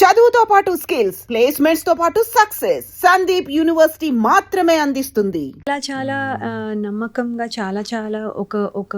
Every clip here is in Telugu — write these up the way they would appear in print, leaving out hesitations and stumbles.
చదువుతో పాటు స్కిల్స్, ప్లేస్మెంట్స్ తో పాటు సక్సెస్ సందీప్ యూనివర్సిటీ మాత్రమే అందిస్తుంది. చాలా నమ్మకంగా చాలా ఒక ఒక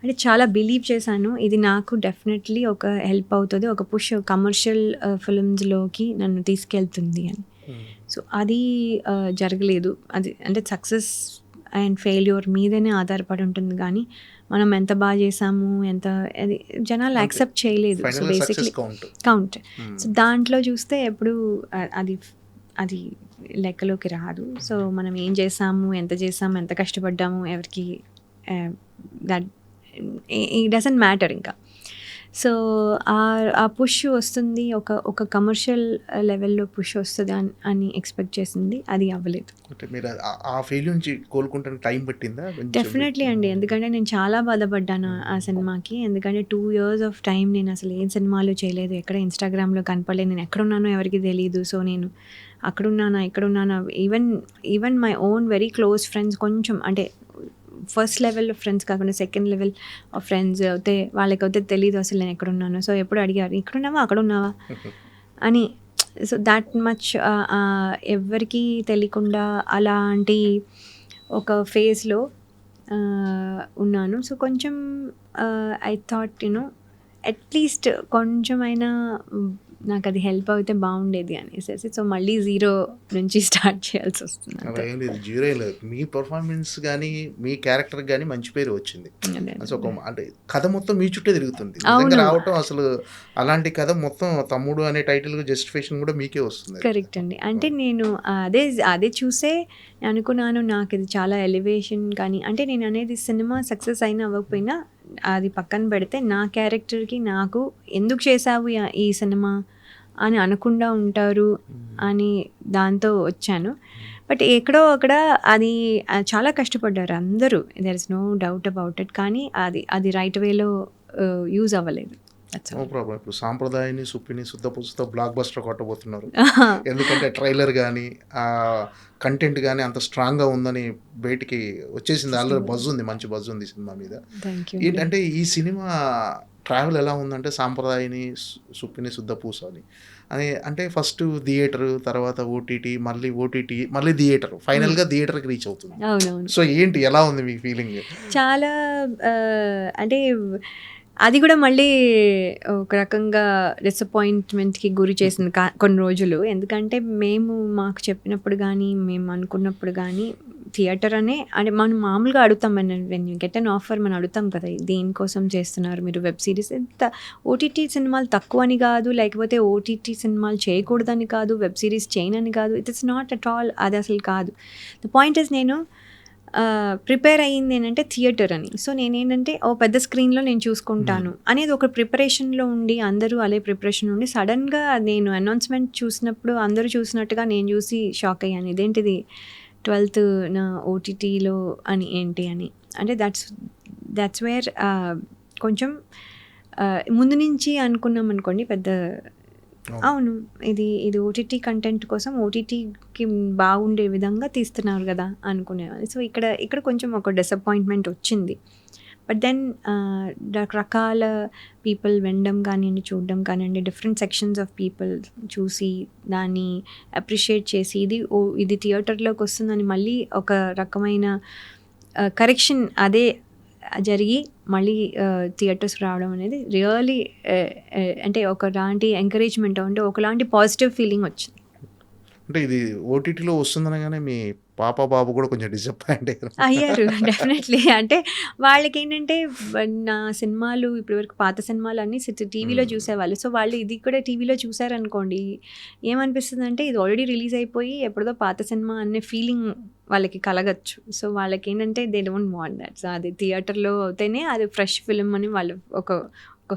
అంటే చాలా బిలీవ్ చేశాను. ఇది నాకు డెఫినెట్లీ ఒక హెల్ప్ అవుతుంది, ఒక పుష్ కమర్షియల్ ఫిల్మ్స్లోకి నన్ను తీసుకెళ్తుంది అని. సో అది జరగలేదు. అది అంటే సక్సెస్ అండ్ ఫెయిల్యూర్ మీదనే ఆధారపడి ఉంటుంది, కానీ మనం ఎంత బాగా చేసాము, ఎంత అది జనాలు యాక్సెప్ట్ చేయలేదు. So basically count. సో దాంట్లో చూస్తే ఎప్పుడు అది అది లెక్కలోకి రాదు. సో మనం ఏం చేసాము, ఎంత చేసాము, ఎంత కష్టపడ్డాము, ఎవరికి దట్ ఇట్ డజంట్ మ్యాటర్ ఇంకా. సో ఆ పుష్ వస్తుంది, ఒక కమర్షియల్ లెవెల్లో పుష్ వస్తుంది అని ఎక్స్పెక్ట్ చేసింది, అది అవ్వలేదు. ఆ ఫెయిల్ నుంచి కోలుకుంటానికి టైం పట్టిందా? డెఫినెట్లీ అండి, ఎందుకంటే నేను చాలా బాధపడ్డాను ఆ సినిమాకి. ఎందుకంటే 2 years ఆఫ్ టైం నేను అసలు ఏం సినిమాలు చేయలేదు, ఎక్కడ ఇన్స్టాగ్రామ్లో కనపడలేదు, నేను ఎక్కడున్నానో ఎవరికి తెలియదు. సో నేను అక్కడున్నానా ఇక్కడున్నానా, even my own very close friends, కొంచెం అంటే ఫస్ట్ లెవెల్ ఫ్రెండ్స్ కాకుండా సెకండ్ లెవెల్ ఆఫ్ ఫ్రెండ్స్ అయితే వాళ్ళకైతే తెలియదు అసలు నేను ఎక్కడున్నాను. సో ఎప్పుడు అడిగారు, ఇక్కడున్నావా అక్కడున్నావా అని. సో దాట్ మచ్ ఎవరికి తెలియకుండా అలాంటి ఒక ఫేజ్లో ఉన్నాను. సో కొంచెం ఐ థాట్ అట్లీస్ట్ కొంచెమైనా నాకు అది హెల్ప్ అయితే బాగుండేది అనేసి. సో మళ్ళీ 0 నుంచి స్టార్ట్ చేయాల్సి వస్తుంది. అలా ఏం లేదు, జీరో లేదు. మీ పర్ఫార్మెన్స్ కానీ మీ క్యారెక్టర్ కానీ మంచి పేరు వచ్చింది. అసలు ఒక అంటే కథ మొత్తం మీ చుట్టే తిరుగుతుంది నిజంగా రావటం. అసలు అలాంటి కథ మొత్తం తమ్ముడు అనే టైటిల్ జస్టిఫికేషన్ కూడా మీకే వస్తుంది. కరెక్ట్ అండి. అంటే నేను అదే చూసే అనుకున్నాను, నాకు ఇది చాలా ఎలివేషన్. కానీ అంటే నేను అనేది సినిమా సక్సెస్ అయినా అవ్వకపోయినా అది పక్కన పెడితే నా క్యారెక్టర్కి నాకు ఎందుకు చేసావు ఈ సినిమా అని అనకుండా ఉంటారు అని దాంతో వచ్చాను. బట్ ఎక్కడో అక్కడ అది చాలా కష్టపడ్డారు అందరూ, there is no doubt about it. కానీ అది రైట్ వేలో యూజ్ అవ్వలేదు. No problem. ఇప్పుడు సాంప్రదాయాన్ని సుప్పిని శుద్ధపుసుతో బ్లాక్ బస్టర్ కొట్టబోతున్నారు. ఎందుకంటే ట్రైలర్ కానీ కంటెంట్ కానీ అంత స్ట్రాంగ్గా ఉందని బయటికి వచ్చేసింది. ఆల్రెడీ బజ్ ఉంది, మంచి బజ్ ఉంది సినిమా మీద. ఏంటంటే ఈ సినిమా ట్రావెల్ ఎలా ఉందంటే సాంప్రదాయాన్ని సుప్పిని శుద్ధపూస అని అంటే ఫస్ట్ థియేటర్, తర్వాత ఓటీటీ, మళ్ళీ థియేటర్, ఫైనల్గా థియేటర్కి రీచ్ అవుతుంది. సో ఏంటి, ఎలా ఉంది మీ ఫీలింగ్? చాలా అంటే అది కూడా మళ్ళీ ఒక రకంగా డిసప్పాయింట్మెంట్కి గురి చేసింది కొన్ని రోజులు. ఎందుకంటే మాకు చెప్పినప్పుడు కానీ మేము అనుకున్నప్పుడు కానీ థియేటర్ అంటే మనం మామూలుగా అడుగుతాం, when you get an offer మనం అడుగుతాం కదా, దేనికోసం చేస్తున్నారు మీరు వెబ్ సిరీస్. ఎంత ఓటీటీ సినిమాలు తక్కువ అని కాదు, లేకపోతే ఓటీటీ సినిమాలు చేయకూడదని కాదు, వెబ్ సిరీస్ చేయనని కాదు, it is not at all. అది అసలు కాదు. ద పాయింట్ ఇస్ నేను ప్రిపేర్ అయ్యింది ఏంటంటే థియేటర్ అని. సో నేనేంటంటే పెద్ద స్క్రీన్లో నేను చూసుకుంటాను అనేది ఒక ప్రిపరేషన్లో ఉండి, అందరూ అదే ప్రిపరేషన్ ఉండి సడన్గా నేను అనౌన్స్మెంట్ చూసినప్పుడు అందరూ చూసినట్టుగా నేను చూసి షాక్ అయ్యాను. ఇదేంటిది 12th ఓటీటీలో అని ఏంటి అని. అంటే దట్స్ వేర్ కొంచెం ముందు నుంచి అనుకున్నాం అనుకోండి, పెద్ద అవును ఇది ఓటీటీ కంటెంట్ కోసం ఓటీటీకి బాగుండే విధంగా తీస్తున్నారు కదా అనుకునేవాళ్ళు. సో ఇక్కడ కొంచెం ఒక డిసప్పాయింట్మెంట్ వచ్చింది. బట్ దెన్ రకరకాల పీపుల్ వినడం కానివ్వండి, చూడడం కానివ్వండి, డిఫరెంట్ సెక్షన్స్ ఆఫ్ పీపుల్ చూసి దాన్ని అప్రిషియేట్ చేసి ఇది థియేటర్లోకి వస్తుందని మళ్ళీ ఒక రకమైన కరెక్షన్ అదే జరిగి మళ్ళీ థియేటర్స్ రావడం అనేది రియల్లీ అంటే ఒకలాంటి ఎంకరేజ్మెంట్, అంటే ఒకలాంటి పాజిటివ్ ఫీలింగ్ వచ్చింది. అంటే ఇది ఓటీటీలో వస్తుందనగానే మీ పాప బాబు కూడా కొంచెం డిసప్పాయింట్ అయ్యారు డెఫినెట్లీ. అంటే వాళ్ళకి ఏంటంటే నా సినిమాలు ఇప్పటివరకు పాత సినిమాలు అన్నీ టీవీలో చూసేవాళ్ళు. సో వాళ్ళు ఇది కూడా టీవీలో చూసారనుకోండి, ఏమనిపిస్తుంది అంటే ఇది ఆల్రెడీ రిలీజ్ అయిపోయి ఎప్పుడో పాత సినిమా అనే ఫీలింగ్ వాళ్ళకి కలగచ్చు. సో వాళ్ళకి ఏంటంటే they don't want that. So అది థియేటర్లో అవుతేనే అది ఫ్రెష్ ఫిలిం అని వాళ్ళు ఒక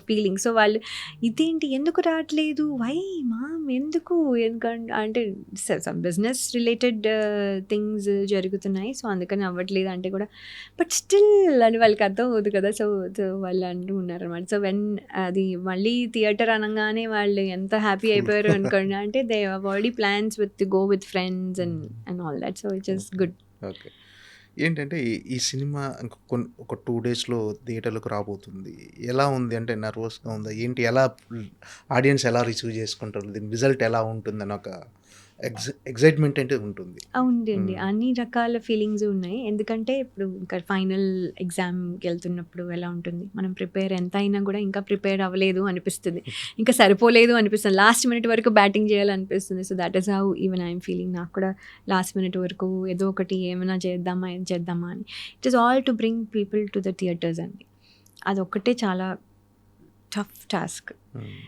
ఫీలింగ్. సో వాళ్ళు ఇదేంటి ఎందుకు రావట్లేదు, వై ఎందుకు, ఎందుకంటే అంటే బిజినెస్ రిలేటెడ్ థింగ్స్ జరుగుతున్నాయి, సో అందుకని అవ్వట్లేదు అంటే కూడా, బట్ స్టిల్ అని వాళ్ళకి అర్థం అవుతుంది కదా. సో వాళ్ళు అంటూ ఉన్నారనమాట. సో వెన్ అది మళ్ళీ థియేటర్ అనగానే వాళ్ళు ఎంత హ్యాపీ అయిపోయారు అనుకోండి. అంటే they already plans go with friends and all that. So it is good. Okay. ఏంటంటే ఈ సినిమా ఇంక ఒక 2 డేస్‌లో థియేటర్‌లోకి రాబోతుంది. ఎలా ఉంది? అంటే నర్వస్‌గా ఉందా? ఏంటి? ఎలా ఆడియన్స్ ఎలా రిసీవ్ చేసుకుంటారు? దీని రిజల్ట్ ఎలా ఉంటుందని ఒక ఎక్సైట్‌మెంట్ అంటే ఉంటుంది. అవునండి. హ్మ్. అన్ని రకాల ఫీలింగ్స్ ఉన్నాయి. ఎందుకంటే ఇప్పుడు ఇంకా ఫైనల్ ఎగ్జామ్‌కెళ్తున్నప్పుడు ఎలా ఉంటుంది? మనం ప్రిపేర్ ఎంత అయినా కూడా ఇంకా ప్రిపేర్ అవ్వలేదు అనిపిస్తది. ఇంకా సరిపోలేదు అనిపిస్తుంది. లాస్ట్ మినిట్ వరకు బ్యాటింగ్ చేయాలనిపిస్తుంది. So that is how even I am feeling. నాకు కూడా లాస్ట్ మినిట్ వరకు ఏదో ఒకటి ఏమైనా చేద్దామా, ఏం చేద్దామా అని. It is all to bring people to the theatres అండి. అదొక్కటే చాలా tough task. Hmm.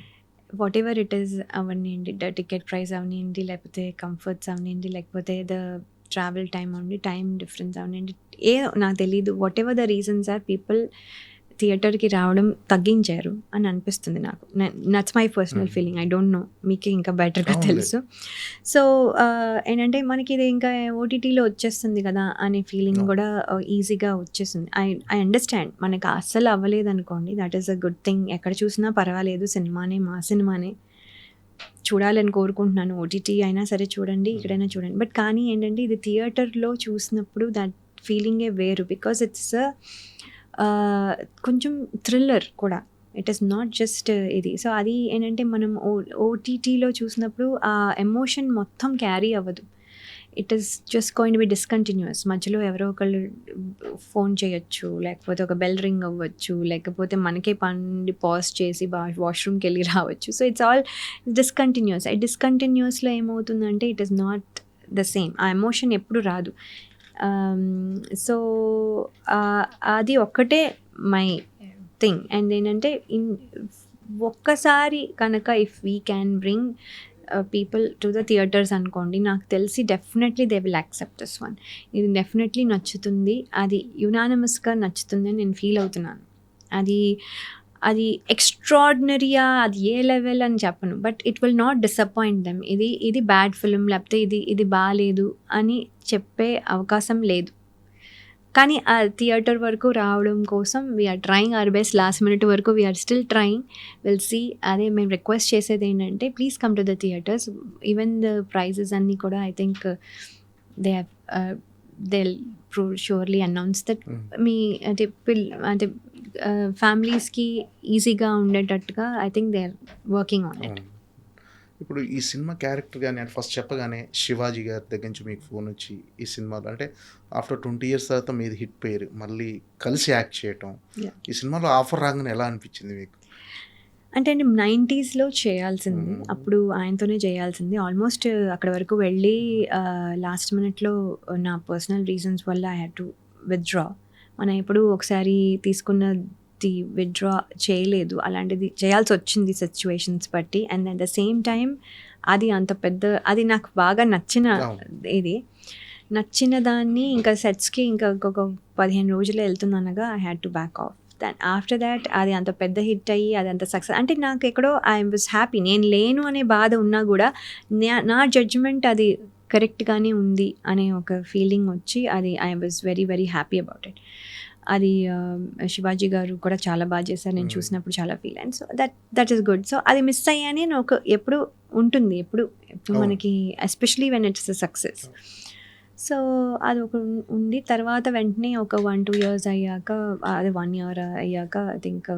Whatever it is అవనియండి, టికెట్ ప్రైస్ అవనియండి, లేకపోతే కంఫర్ట్స్ అవనియండి, లేకపోతే ద ట్రావెల్ టైం అవనండి, టైం డిఫరెన్స్ అవనియండి, నాకు తెలీదు. Whatever the reasons are, people థియేటర్కి రావడం తగ్గించారు అని అనిపిస్తుంది నాకు. That's my personal feeling. I don't know, మీకే ఇంకా బెటర్గా అవునులే. తెలుసు. సో ఏంటంటే మనకి ఇది ఇంకా ఓటీటీలో వచ్చేస్తుంది కదా అనే ఫీలింగ్ కూడా ఈజీగా వచ్చేస్తుంది. I understand. మనకు అస్సలు అవ్వలేదు అనుకోండి, that is a good thing. ఎక్కడ చూసినా పర్వాలేదు, సినిమానే మా సినిమానే చూడాలని కోరుకుంటున్నాను. ఓటీటీ అయినా సరే చూడండి, ఇక్కడైనా చూడండి. బట్ కానీ ఏంటంటే ఇది థియేటర్లో చూసినప్పుడు దట్ ఫీలింగే వేరు. బికాస్ ఇట్స్ కొంచెం థ్రిల్లర్ కూడా. ఇట్ ఈస్ నాట్ జస్ట్ ఇది. సో అది ఏంటంటే మనం ఓటీటీలో చూసినప్పుడు ఆ ఎమోషన్ మొత్తం క్యారీ అవ్వదు. It is just going to be discontinuous. మధ్యలో ఎవరో ఒకళ్ళు ఫోన్ చేయొచ్చు, లేకపోతే ఒక బెల్ రింగ్ అవ్వచ్చు, లేకపోతే మనకే పని పాజ్ చేసి వాష్రూమ్కి వెళ్ళి రావచ్చు. So it's all discontinuous. డిస్కంటిన్యూస్లో ఏమవుతుందంటే it is not the same. ఆ ఎమోషన్ ఎప్పుడు రాదు. సో అది ఒక్కటే మై థింగ్. అండ్ ఏంటంటే ఒక్కసారి కనుక if we can bring people to the theatres అనుకోండి, నాకు తెలిసి definitely they will accept this one. ఇది డెఫినెట్లీ నచ్చుతుంది, అది యునానిమస్గా నచ్చుతుంది అని నేను ఫీల్ అవుతున్నాను. అది ఎక్స్ట్రాడినరీయా, అది ఏ లెవెల్ అని చెప్పను, but it will not disappoint them. ఇది బ్యాడ్ ఫిల్మ్, లేకపోతే ఇది బాగాలేదు అని చెప్పే అవకాశం లేదు. కానీ ఆ థియేటర్ వరకు రావడం కోసం we're trying our best. Last minute వరకు we're still trying. Will see. అదే మేము రిక్వెస్ట్ చేసేది ఏంటంటే, please come to the theatres. Even the prices అన్నీ కూడా I think they surely announce that. మీ అంటే ఫ్యామిలీస్కి ఈజీగా ఉండేటట్టుగా I think they are working on it. ఇప్పుడు ఈ సినిమా క్యారెక్టర్ కానీ అంటే ఫస్ట్ చెప్పగానే శివాజీ గారి దగ్గర నుంచి మీకు ఫోన్ వచ్చి ఈ సినిమాలో అంటే ఆఫ్టర్ 20 years తర్వాత మీది హిట్ పేరు మళ్ళీ కలిసి యాక్ట్ చేయటం, ఈ సినిమాలో ఆఫర్ రాగానే ఎలా అనిపించింది మీకు? అంటే అండి 90sలో చేయాల్సింది, అప్పుడు ఆయనతోనే చేయాల్సింది. ఆల్మోస్ట్ అక్కడ వరకు వెళ్ళి లాస్ట్ మినిట్లో నా పర్సనల్ రీజన్స్ వల్ల ఐ హ్యాడ్ టు విత్డ్రా. మనం ఎప్పుడు ఒకసారి తీసుకున్నది విత్డ్రా చేయలేదు, అలాంటిది చేయాల్సి వచ్చింది సిచ్యువేషన్స్ బట్టి. And at the same time అది అంత పెద్ద, అది నాకు బాగా నచ్చిన ఇది, నచ్చిన దాన్ని ఇంకా సెట్స్కి ఇంకా ఒక 15 రోజులు వెళ్తుందనగా I had to back off. Then after that అది అంత పెద్ద హిట్ అయ్యి అది అంత సక్సెస్ అంటే నాకు ఎక్కడో ఐ వాజ్ హ్యాపీ. నేను లేను అనే బాధ ఉన్నా కూడా నా జడ్జ్మెంట్ అది కరెక్ట్గానే ఉంది అనే ఒక ఫీలింగ్ వచ్చి అది I was very very happy about it. అది శివాజీ గారు కూడా చాలా బాగా చేశారు, నేను చూసినప్పుడు చాలా ఫీల్ అయ్యాను. So that is good. So అది మిస్ అయ్యాని ఒక ఎప్పుడు ఉంటుంది, ఎప్పుడు మనకి especially when it's a success. So అది ఒక ఉంది. తర్వాత వెంటనే ఒక 1-2 years అయ్యాక, అది 1 year అయ్యాక ఐ థింక్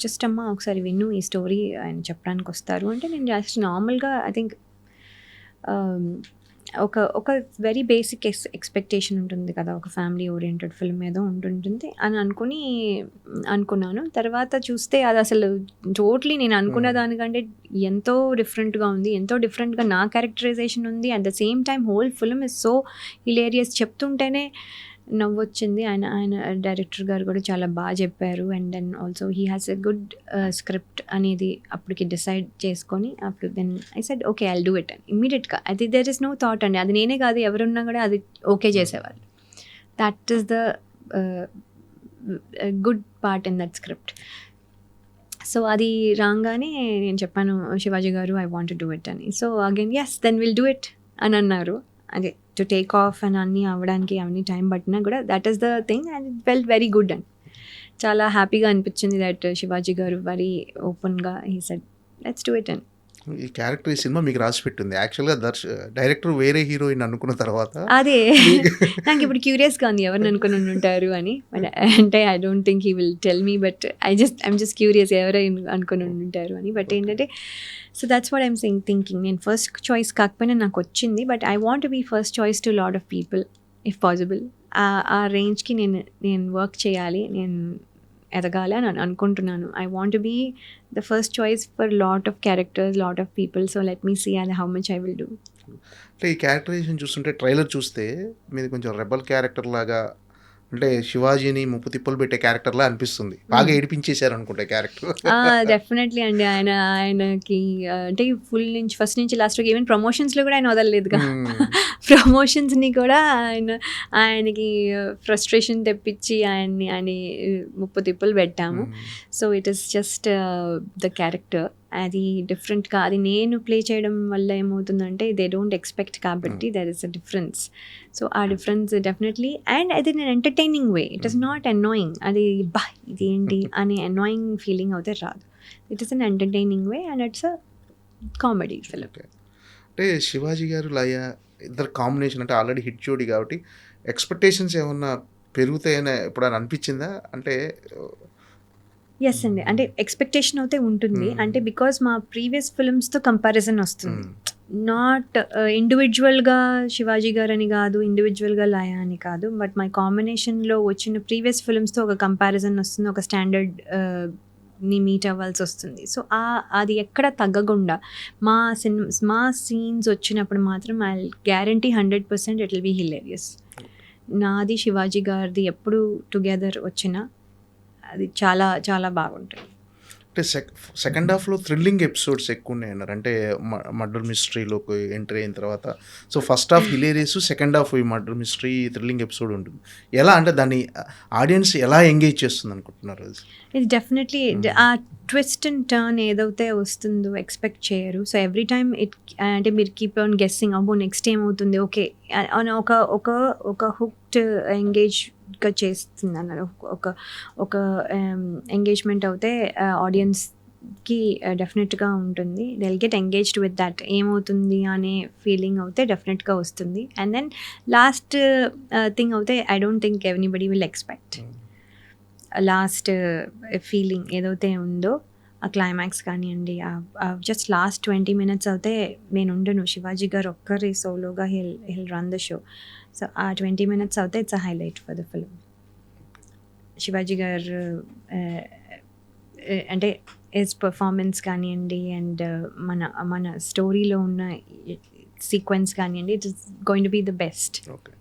జస్ట్ అమ్మ ఒకసారి విను ఈ స్టోరీ, ఆయన చెప్పడానికి వస్తారు అంటే నేను జస్ట్ నార్మల్గా ఐ థింక్ ఒక వెరీ బేసిక్ ఎక్స్పెక్టేషన్ ఉంటుంది కదా, ఒక ఫ్యామిలీ ఓరియంటెడ్ ఫిల్మ్ ఏదో ఉంటుంటుంది అని అనుకున్నాను. తర్వాత చూస్తే అది అసలు టోటలీ నేను అనుకున్న దానికంటే ఎంతో డిఫరెంట్గా ఉంది, ఎంతో డిఫరెంట్గా నా క్యారెక్టరైజేషన్ ఉంది. At the same time whole film is so hilarious. చెప్తుంటేనే నవ్వొచ్చింది. ఆయన డైరెక్టర్ గారు కూడా చాలా బాగా చెప్పారు. And then also he has a good script అనేది అప్పటికి డిసైడ్ చేసుకొని అప్పుడు then I said okay I'll do it అని ఇమ్మీడియట్గా. అది దెర్ ఇస్ నో థాట్ అండి, అది నేనే కాదు ఎవరున్నా కూడా అది ఓకే చేసేవాళ్ళు. That is the good part in that script. So అది రాగానే నేను చెప్పాను Shivaji garu I want to do it అని. So again yes then will do it అని అన్నారు. అదే టు టేక్ ఆఫ్ అని అన్నీ అవ్వడానికి అవన్నీ టైం పట్టినా కూడా that is the thing and it felt very good. And చాలా హ్యాపీగా అనిపించింది దట్ శివాజీ గారు వెరీ ఓపెన్గా he said let's do it అని. ఈ క్యారెక్టర్ ఈ సినిమా మీకు రాసి పెట్టింది. యాక్చువల్‌గా డైరెక్టర్ వేరే హీరోయిన్ అనుకున్న తర్వాత అదే నాకు ఇప్పుడు క్యూరియస్గా ఉంది ఎవరిని అనుకుని ఉంటారు అని. అంటే I don't think he will tell me, but I'm just curious ఎవరైనా అనుకుని ఉంటారు అని. బట్ ఏంటంటే so that's what I'm thinking. నేను ఫస్ట్ చాయిస్ కాకపోయినా నాకు వచ్చింది, but I want be first choice to lot of people if possible. ఆ రేంజ్కి నేను వర్క్ చేయాలి, నేను ఎదగాలి అని అనుకుంటున్నాను. I want be the first choice for lot of characters, lot of people. So let me see how much I will do. అంటే ఈ క్యారెక్టరైజేషన్ చూస్తుంటే ట్రైలర్ చూస్తే మీది కొంచెం రెబల్ క్యారెక్టర్ లాగా, అంటే శివాజీని ముప్పు తిప్పలు పెట్టే క్యారెక్టర్లా అనిపిస్తుంది. బాగా ఏడిపించేశారు అనుకుంటే క్యారెక్టర్. డెఫినెట్లీ అండి. ఆయనకి అంటే ఫస్ట్ నుంచి లాస్ట్ వరకు ఈవెన్ ప్రమోషన్స్లో కూడా ఆయన వదలలేదుగా. ప్రమోషన్స్ని కూడా ఆయనకి ఫ్రస్ట్రేషన్ తెప్పించి ఆయన ముప్పు తిప్పలు పెట్టాము. So it is just the character. అది డిఫరెంట్గా, అది నేను ప్లే చేయడం వల్ల ఏమవుతుందంటే దే డోంట్ ఎక్స్పెక్ట్ కాబట్టి there is a difference. So ఆ డిఫరెన్స్ డెఫినెట్లీ, అండ్ అది నేను entertaining way, it is not annoying. అది బా ఇదేంటి అని అనాయింగ్ ఫీలింగ్ అయితే రాదు. It is an entertaining way and it's a comedy film. అంటే శివాజీ గారు లయ ఇద్దరు కాంబినేషన్ అంటే ఆల్రెడీ హిట్ జోడి కాబట్టి ఎక్స్పెక్టేషన్స్ ఏమన్నా పెరుగుతాయని ఎప్పుడైనా అనిపించిందా? అంటే ఎస్ అండి, అంటే ఎక్స్పెక్టేషన్ అయితే ఉంటుంది. అంటే బికాజ్ మా ప్రీవియస్ ఫిల్మ్స్తో కంపారిజన్ వస్తుంది. నాట్ ఇండివిజువల్గా శివాజీ గారు అని కాదు, ఇండివిజువల్గా లయ అని కాదు, బట్ మై కాంబినేషన్లో వచ్చిన ప్రీవియస్ ఫిల్మ్స్తో ఒక కంపారిజన్ వస్తుంది, ఒక స్టాండర్డ్ ని మీట్ అవ్వాల్సి వస్తుంది. సో అది ఎక్కడ తగ్గకుండా మా సీన్స్ వచ్చినప్పుడు మాత్రం I guarantee 100% it will be hilarious. నాది శివాజీ గారిది ఎప్పుడు టుగెదర్ వచ్చినా అది చాలా చాలా బాగుంటుంది. అంటే సెకండ్ హాఫ్లో థ్రిల్లింగ్ ఎపిసోడ్స్ ఎక్కువ ఉన్నాయి అన్నారు. అంటే మర్డర్ మిస్టరీలోకి ఎంట్రీ అయిన తర్వాత so first half hilarious, second half ఈ మర్డర్ మిస్టరీ థ్రిల్లింగ్ ఎపిసోడ్ ఉంటుంది. ఎలా అంటే దాన్ని ఆడియన్స్ ఎలా ఎంగేజ్ చేస్తుంది అనుకుంటున్నారు? ఇది డెఫినెట్లీ ఆ ట్విస్ట్ అండ్ టర్న్ ఏదైతే వస్తుందో ఎక్స్పెక్ట్ చేయరు. సో ఎవ్రీ టైమ్ అంటే మీరు కీప్ ఆన్ గెస్సింగ్, అబ్బో నెక్స్ట్ ఏమవుతుంది, ఓకే ఒక హుక్డ్ ఎంగేజ్గా చేస్తుంది అన్నారు. ఒక ఎంగేజ్మెంట్ అయితే ఆడియన్స్కి డెఫినెట్గా ఉంటుంది. They will get engaged with that, ఏమవుతుంది అనే ఫీలింగ్ అయితే డెఫినెట్గా వస్తుంది. అండ్ దెన్ లాస్ట్ థింగ్ అయితే I don't think anybody will expect. Last feeling ఏదైతే ఉందో ఆ క్లైమాక్స్ కానివ్వండి, జస్ట్ లాస్ట్ 20 minutes అయితే నేను ఉండను, శివాజీ గారు ఒక్కరి సోలోగా hill run the show. So ఆ 20 minutes అయితే it's a highlight for the film. Shivaji గారు అంటే హిస్ పర్ఫార్మెన్స్ కానివ్వండి అండ్ మన స్టోరీలో ఉన్న సీక్వెన్స్ కానివ్వండి, it is going to be the best. Okay.